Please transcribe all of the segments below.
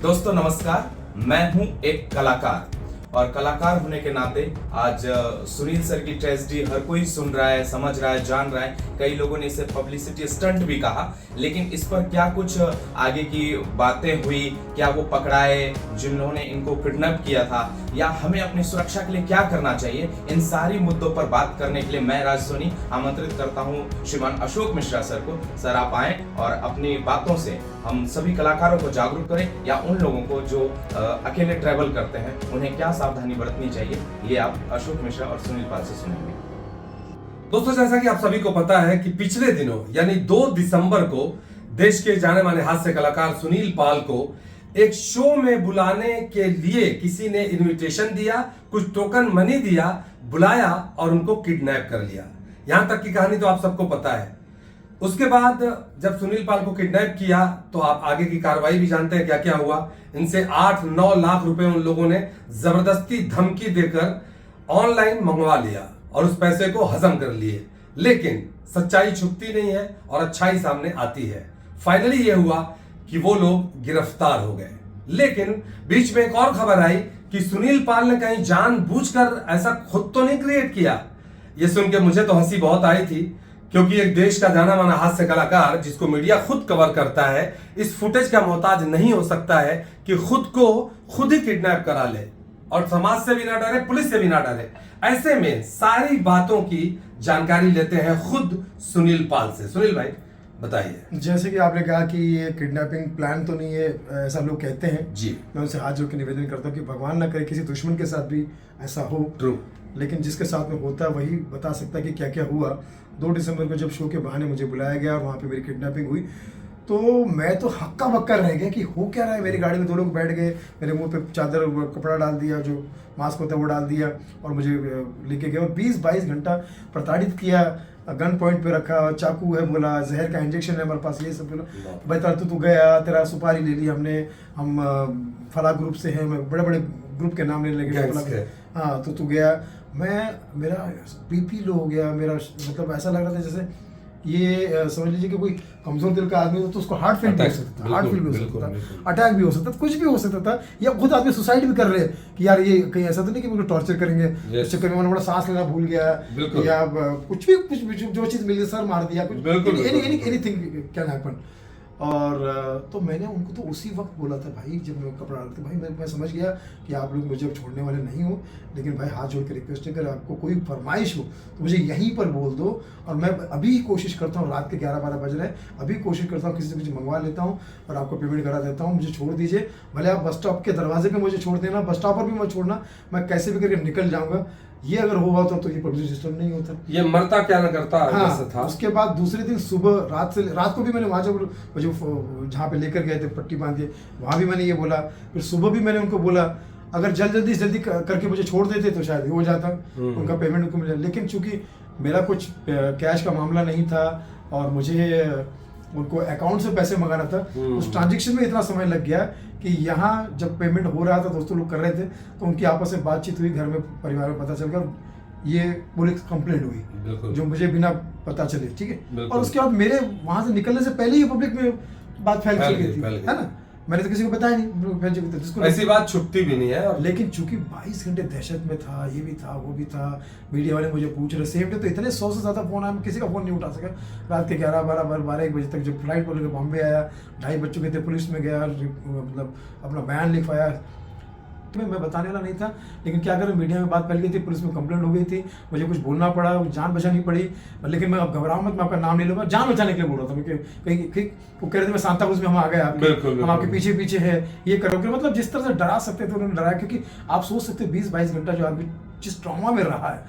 दोस्तों नमस्कार, मैं हूं एक कलाकार और कलाकार होने के नाते आज सुनील सर की ट्रेजेडी हर कोई सुन रहा है, समझ रहा है, जान रहा है। कई लोगों ने इसे पब्लिसिटी स्टंट भी कहा, लेकिन इस पर क्या कुछ आगे की बातें हुई, क्या वो पकड़ाए जिन्होंने इनको किडनैप किया था, या हमें अपनी सुरक्षा के लिए क्या करना चाहिए, इन सारी मुद्दों पर बात करने के लिए मैं राज सोनी आमंत्रित करता हूं श्रीमान अशोक मिश्रा सर को। सर आप आए और अपनी बातों से हम सभी कलाकारों को जागरूक करें, या उन लोगों को जो अकेले ट्रैवल करते हैं उन्हें क्या सावधानी बरतनी चाहिए, ये आप अशोक मिश्रा और सुनील पाल से सुनेंगे। दोस्तों, जैसा कि आप सभी को पता है कि पिछले दिनों यानी 2 दिसंबर को देश के जाने माने हास्य कलाकार सुनील पाल को एक शो में बुलाने के लिए किसी ने इनविटेशन दिया, कुछ टोकन मनी दिया, बुलाया और उनको किडनैप कर लिया। यहां तक की कहानी तो आप सबको पता है। उसके बाद जब सुनील पाल को किडनैप किया तो आप आगे की कार्रवाई भी जानते हैं क्या क्या हुआ। इनसे 8-9 लाख रुपए उन लोगों ने जबरदस्ती धमकी देकर ऑनलाइन मंगवा लिया और उस पैसे को हजम कर लिए। लेकिन सच्चाई छुपती नहीं है और अच्छाई सामने आती है। फाइनली ये हुआ कि वो लोग गिरफ्तार हो गए। लेकिन बीच में एक और खबर आई कि सुनील पाल ने कहीं जानबूझकर ऐसा खुद तो नहीं क्रिएट किया। ये सुन के मुझे तो हंसी बहुत आई थी, क्योंकि एक देश का जाना माना हास्य कलाकार जिसको मीडिया खुद कवर करता है, इस फुटेज का मोहताज नहीं हो सकता है कि खुद को खुद ही किडनैप करा ले और समाज से भी ना डरे, पुलिस से भी ना डरे। ऐसे में सारी बातों की जानकारी लेते हैं खुद सुनील पाल से। सुनील भाई बताइए। जैसे कि आपने कहा कि ये किडनैपिंग प्लान तो नहीं है, ऐसा लोग कहते हैं जी। मैं उनसे हाथ जोड़ के निवेदन करता हूँ कि भगवान ना करे किसी दुश्मन के साथ भी ऐसा हो। ट्रू। लेकिन जिसके साथ में होता है वही बता सकता है कि क्या क्या हुआ। 2 दिसंबर को जब शो के बहाने मुझे बुलाया गया और वहाँ पे मेरी किडनैपिंग हुई तो मैं तो हक्का बक्का रह गया कि हो क्या रहा है। मेरी गाड़ी में 2 लोग बैठ गए, मेरे मुंह पे चादर कपड़ा डाल दिया, जो मास्क होता है वो डाल दिया और मुझे लेके गए और 20-22 घंटा प्रताड़ित किया। गन पॉइंट पे रखा, चाकू है बोला, जहर का इंजेक्शन है हमारे पास, ये सब बोला। भाई तू गया, तेरा सुपारी ले ली हमने, हम फला ग्रुप से हैं, मैं बड़े बड़े ग्रुप के नाम लेने लगे। हाँ तो तू गया, मेरा बीपी लो हो गया। मेरा मतलब ऐसा लग रहा था जैसे ये समझ लीजिए कि कोई कमजोर दिल का आदमी हो तो उसको हार्ट फेल भी हो सकता था, हार्ट फेल भी हो सकता था, अटैक भी हो सकता था, कुछ भी हो सकता था, या खुद आदमी सुसाइड भी कर रहे हैं कि यार ये कहीं ऐसा तो नहीं कि मुझे टॉर्चर करेंगे, इस चक्कर में मैंने बड़ा सांस लेना भूल गया, या कुछ भी जो चीज़ मिली सर मार दिया, कुछ एनीथिंग कैन हैपन। और तो मैंने उनको तो उसी वक्त बोला था भाई, जब मैं कपड़ा डालते भाई मैं समझ गया कि आप लोग मुझे अब छोड़ने वाले नहीं हो, लेकिन भाई हाथ जोड़ के रिक्वेस्ट है, अगर आपको कोई फरमाइश हो तो मुझे यहीं पर बोल दो। और मैं अभी कोशिश करता हूँ, रात के 11-12 बज रहे हैं, अभी कोशिश करता हूँ किसी से कुछ मंगवा लेता हूँ और आपको पेमेंट करा देता हूँ, मुझे छोड़ दीजिए। भले आप बस स्टॉप के दरवाजे पर मुझे छोड़ देना, बस स्टॉप पर भी मत छोड़ना, मैं कैसे भी करके निकल जाऊँगा। ये अगर हुआ तो ये पब्लिक सिस्टम नहीं होता, ये मरता क्या न करता। हाँ, था। उसके बाद दूसरे दिन सुबह रात को भी मैंने वहाँ जब जहाँ पे लेकर गए थे पट्टी बांध के, वहाँ भी मैंने ये बोला। फिर सुबह भी मैंने उनको बोला अगर जल्दी करके मुझे छोड़ देते तो शायद हो जाता, उनका पेमेंट उनको मिल जाता। लेकिन चूंकि मेरा कुछ कैश का मामला नहीं था और मुझे उनको अकाउंट से पैसे मंगाना था, उस ट्रांजेक्शन में इतना समय लग गया कि यहाँ जब पेमेंट हो रहा था, दोस्तों लोग कर रहे थे, तो उनकी आपस में बातचीत हुई, घर में परिवार में पता चल गया, ये पुलिस कंप्लेंट हुई जो मुझे बिना पता चले, ठीक है। और उसके बाद मेरे वहाँ से निकलने से पहले ही पब्लिक में बात फैल गई थी, है ना। मैंने तो किसी को बताया नहीं, जिसको ऐसी बात छुपती भी नहीं है। और लेकिन चूंकि 22 घंटे दहशत में था, ये भी था वो भी था, मीडिया वाले मुझे पूछ रहे, सेम डे तो इतने 100 से ज़्यादा फ़ोन आया, मैं किसी का फ़ोन नहीं उठा सका। रात के 11-12-1 बजे तक जब फ्लाइट बोल के बॉम्बे आया, 2:30 बज चुके थे, पुलिस में गया, मतलब अपना बयान लिखवाया। तो मैं बताने वाला नहीं था, लेकिन क्या करें, मीडिया में बात फैल गई थी, पुलिस में कंप्लेंट हो गई थी, मुझे कुछ बोलना पड़ा, जान बचानी पड़ी। लेकिन मैं अब घबराओ मत, मैं आपका नाम नहीं लूँगा, जान बचाने के लिए बोल रहा था मैं। कहीं वो कह रहे थे मैं सांता क्रूज में हम आ गए आपके, हम आपके पीछे पीछे है, ये करोगे, मतलब जिस तरह से डरा सकते थे उन्होंने डराया। क्योंकि आप सोच सकते 20-22 घंटा जो आदमी जिस ट्रॉमा में रहा है,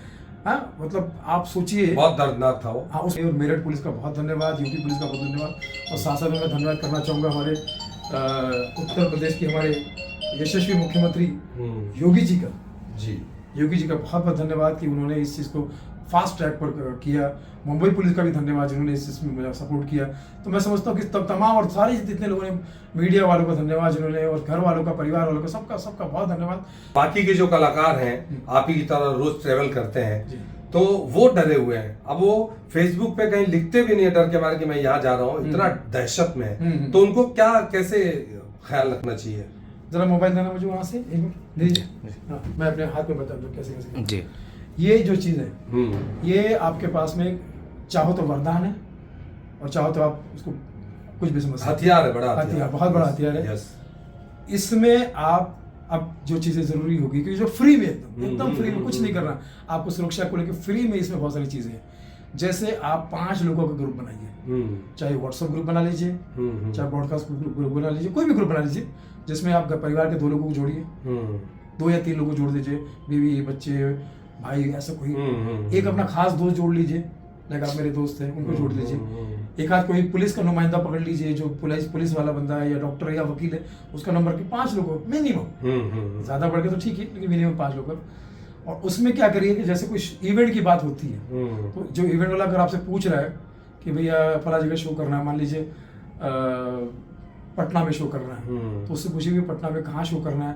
हाँ, मतलब आप सोचिए, बहुत दर्दनाक था वो। हाँ, उस मेरठ पुलिस का बहुत धन्यवाद, यूपी पुलिस का बहुत धन्यवाद, और साथ साथ में मैं धन्यवाद करना चाहूँगा हमारे उत्तर प्रदेश के हमारे यशस्वी मुख्यमंत्री योगी जी का बहुत बहुत धन्यवाद कि उन्होंने इस चीज़ को फास्ट ट्रैक पर किया। मुंबई पुलिस का भी धन्यवाद जिन्होंने इस चीज़ में मुझे सपोर्ट किया। तो मैं समझता हूँ कि तमाम और सारे जितने लोगों ने, मीडिया वालों का धन्यवाद जिन्होंने, और घर वालों का, परिवार वालों का, सबका बहुत धन्यवाद। बाकी के जो कलाकार हैं आप ही की तरह रोज ट्रेवल करते हैं, तो वो डरे हुए हैं। अब वो फेसबुक पे कहीं लिखते भी नहीं है डर के मारे कि मैं यहाँ जा रहा हूँ, इतना दहशत में है। तो उनको क्या कैसे ख्याल रखना चाहिए? जरा मोबाइल देना मुझे वहाँ से, एक मिनट दे दीजिए। हाँ, मैं अपने हाथ में बता दूँ कैसे कैसे। जी ये जो चीज़ है ये आपके पास में चाहो तो वरदान है और चाहो तो आप उसको कुछ भी समझ सकते हैं। हथियार है, बड़ा हथियार, बहुत बड़ा हथियार है। यस। इसमें आप अब जो चीज़ें ज़रूरी होगी क्योंकि जो फ्री में एकदम फ्री में कुछ नहीं करना आपको, सुरक्षा को लेकर फ्री में इसमें बहुत सारी चीज़ें हैं। जैसे आप 5 लोगों का ग्रुप बनाइए, चाहे व्हाट्सएप ग्रुप बना लीजिए, चाहे ब्रॉडकास्ट ग्रुप बना लीजिए, कोई भी ग्रुप बना लीजिए जिसमें आप परिवार के 2 लोगों को जोड़िए, 2 या 3 लोगों को जोड़ दीजिए, बीवी बच्चे भाई ऐसा कोई। एक अपना खास दोस्त जोड़ लीजिए, लाइक आप मेरे दोस्त हैं उनको जोड़ लीजिए। एक आध कोई पुलिस का नुमाइंदा पकड़ लीजिए जो पुलिस वाला बंदा है या डॉक्टर है या वकील है, उसका नंबर के 5 लोगों मिनिमम, ज्यादा बढ़ के तो ठीक है लेकिन मिनिमम 5 लोगों। और उसमें क्या करिए कि जैसे कोई इवेंट की बात होती है तो जो इवेंट वाला अगर आपसे पूछ रहा है कि भैया फला जगह शो करना है, मान लीजिए पटना में शो करना है, तो उससे पूछिए पटना में कहाँ शो करना है,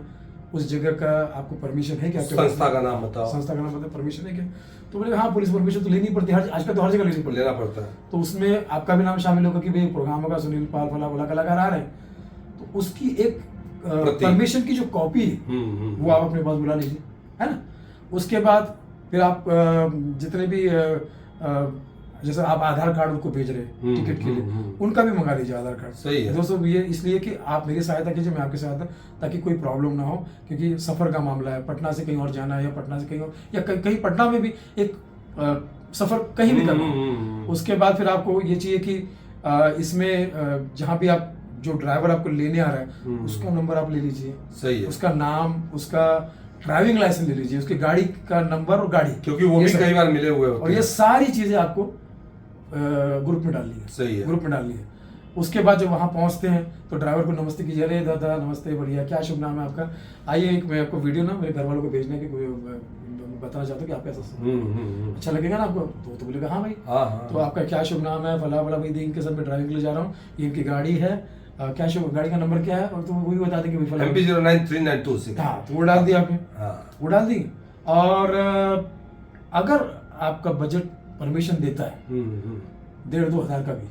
उस जगह का आपको परमिशन है क्या, संस्था का नाम बताओ, संस्था का नाम बताओ, परमिशन है क्या। तो बोले हाँ पुलिस परमिशन तो लेनी पड़ती है, आजकल तो हर जगह लेना पड़ता है। तो उसमें आपका भी नाम शामिल होगा कि भाई प्रोग्राम होगा, सुनील पाल फला फला कलाकार आ रहे हैं, तो उसकी एक परमिशन की जो कॉपी है वो आप अपने पास बुला लीजिए, है ना। उसके बाद फिर आप जितने भी जैसे आप आधार कार्ड उनको भेज रहे हैं टिकट के लिए, उनका भी मंगा लीजिए आधार कार्ड। सही है दोस्तों, ये इसलिए कि आप मेरी सहायता कीजिए, मैं आपकी सहायता, ताकि कोई प्रॉब्लम ना हो, क्योंकि सफर का मामला है, पटना से कहीं और जाना है या पटना से कहीं और, या कहीं पटना में भी एक सफर कहीं भी करना है। उसके बाद फिर आपको ये चाहिए कि इसमें जहाँ भी आप जो ड्राइवर आपको लेने आ रहा है उसका नंबर आप ले लीजिए, सही है, उसका नाम, उसका ड्राइविंग लाइसेंस ले लीजिए, उसकी गाड़ी का नंबर और गाड़ी, क्योंकि वो भी कई बार मिले हुए होते हैं। और ये सारी चीजें आपको ग्रुप में डालनी है। सही है, ग्रुप में डालनी है। उसके बाद जब वहाँ पहुँचते हैं तो ड्राइवर को नमस्ते कीजिए, अरे दादा नमस्ते, बढ़िया, क्या शुभ नाम है आपका, आइए एक मैं आपको वीडियो ना मेरे घर वालों को भेजने की बताना चाहता हूँ कि आप कैसा अच्छा लगेगा ना आपको। तो बोलेगा हाँ भाई, तो आपका क्या शुभ नाम है, फला फला भाई, इनके साथ मैं ड्राइविंग के लिए जा रहा हूँ, ये इनकी गाड़ी है, क्या शुभ, गाड़ी का नंबर क्या है, और तो वो भी बता देंगे MP 093926। हाँ, तो वो डाल दिया आपने, वो डाल दी। और अगर आपका बजट परमिशन देता है 1,500-2 हज़ार का भी,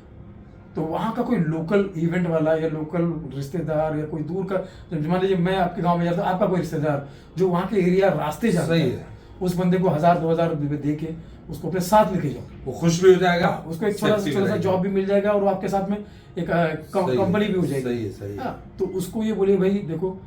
तो वहाँ का कोई लोकल इवेंट वाला या लोकल रिश्तेदार या कोई दूर का, मान लीजिए मैं आपके गांव में जाता हूँ, आपका कोई रिश्तेदार जो वहाँ के एरिया रास्ते जाता है, उस बंदे को 1,000-2 हज़ार दे के उसको अपने साथ लेके जाओ, वो खुश भी हो जाएगा, उसको एक छोटा सा जॉब भी मिल जाएगा और वो आपके साथ में एक कंपनी भी हो जाएगी। सही है, सही है। तो उसको ये बोलिए भाई देखो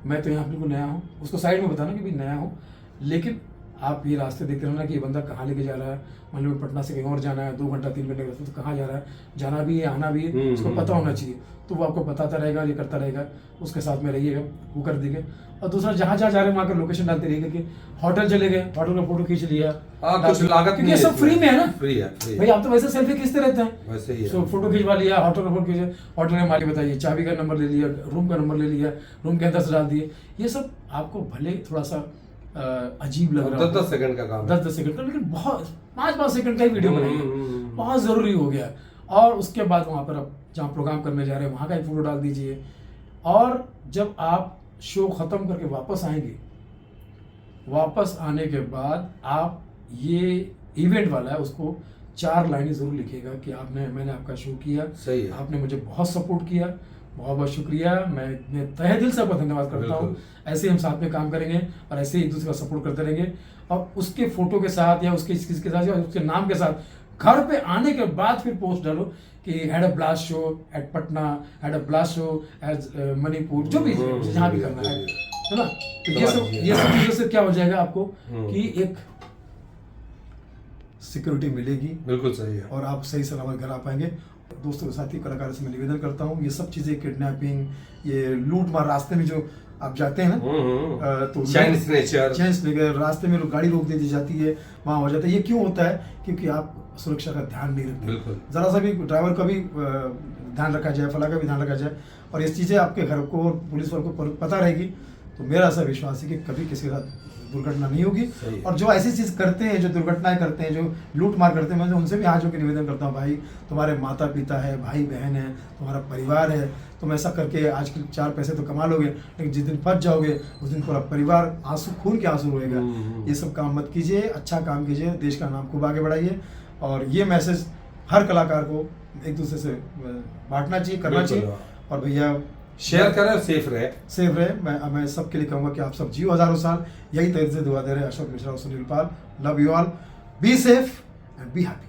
मैं तो यहाँ बिल्कुल नया हूँ, उसको साइड में बताना कि भाई नया हूँ, लेकिन आप ये रास्ते देखते रहना कि ये बंदा कहाँ लेके जा रहा है, मान लो पटना से कहीं और जाना है, 2 घंटा 3 घंटे का रास्ता, तो कहाँ जा रहा है, जाना भी है आना भी है, उसको पता होना चाहिए। तो वो आपको बताता रहेगा, ये करता रहेगा, उसके साथ में रहिएगा, वो कर देंगे। और दूसरा जहाँ जहाँ जा रहे हैं वहाँ का लोकेशन डालते रहिएगा कि होटल चले गए, होटल का फोटो खींच लिया, कुछ लागत क्योंकि ये सब फ्री में है ना, फ्री है भाई। आप तो वैसे सेल्फी खींचते रहते हैं, वैसे ही है। फोटो खिंचवा लिया, होटल का फोटो खींचे, होटल में मालिक बताइए, चाबी का नंबर ले लिया, रूम का नंबर ले लिया, रूम के अंदर से डाल दिए। ये सब आपको भले थोड़ा सा अजीब लग रहा है, 10-10 सेकंड का काम, 10-10 सेकंड का, लेकिन बहुत 5-5 सेकंड का ही वीडियो बनाइए, बहुत जरूरी हो गया। और उसके बाद वहाँ पर आप जहाँ प्रोग्राम करने जा रहे हैं वहाँ का एक फोटो डाल दीजिए। और जब आप शो खत्म करके वापस आएंगे, वापस आने के बाद आप ये इवेंट वाला है उसको 4 लाइनें जरूर लिखिएगा कि मैंने आपका शो किया, सही है, आपने मुझे बहुत सपोर्ट किया, बहुत बहुत शुक्रिया, मैं तहे दिल से आपका धन्यवाद करता हूँ। ऐसे ही हम साथ में काम करेंगे और ऐसे ही एक दूसरे का सपोर्ट करते रहेंगे। और उसके फोटो के साथ या उसके चीज के साथ या उसके नाम के साथ घर पे आने के बाद फिर पोस्ट डालो कि had a blast show at Patna, had a blast show at Manipur, जो भी जहाँ भी करना है ना। तो ये सब चीजों से क्या हो जाएगा आपको कि एक सिक्योरिटी मिलेगी, बिल्कुल सही है, और आप सही सलामत घर आ पाएंगे। दोस्तों के साथी कलाकारों से मैं निवेदन करता हूँ, ये सब चीजें किडनैपिंग, ये लूट मार, रास्ते में जो आप जाते हैं ना तो चेन रास्ते में गाड़ी रोक दी जाती है, वहाँ हो जाता है। ये क्यों होता है? क्योंकि आप सुरक्षा का ध्यान नहीं रखते, जरा सा भी ड्राइवर का भी ध्यान रखा जाए, फला का भी ध्यान रखा जाए, और ये चीजें आपके घर को और पुलिस वालों को पता रहेगी, तो मेरा ऐसा विश्वास है कि कभी किसी के साथ दुर्घटना नहीं होगी। और जो ऐसी चीज करते हैं, जो दुर्घटनाएं करते हैं, जो लूट मार करते हैं, मैं उनसे भी हाथ जोड़ के निवेदन करता हूँ, भाई तुम्हारे माता पिता है, भाई बहन है, तुम्हारा परिवार है, तुम ऐसा करके आज के 4 पैसे तो कमा लोगे, लेकिन जिस दिन फंस जाओगे उस दिन पूरा परिवार आंसू, खून के आंसू रोएगा। ये सब काम मत कीजिए, अच्छा काम कीजिए, देश का नाम खूब आगे बढ़ाइए। और ये मैसेज हर कलाकार को एक दूसरे से बांटना चाहिए, करना चाहिए। और भैया शेयर करें और सेफ रहे। सेफ रहे। मैं सबके लिए कहूंगा कि आप सब जियो हजारों साल, यही तरीके से दुआ दे रहे हैं अशोक मिश्रा और Sunil Pal. Love you all, be safe and be happy.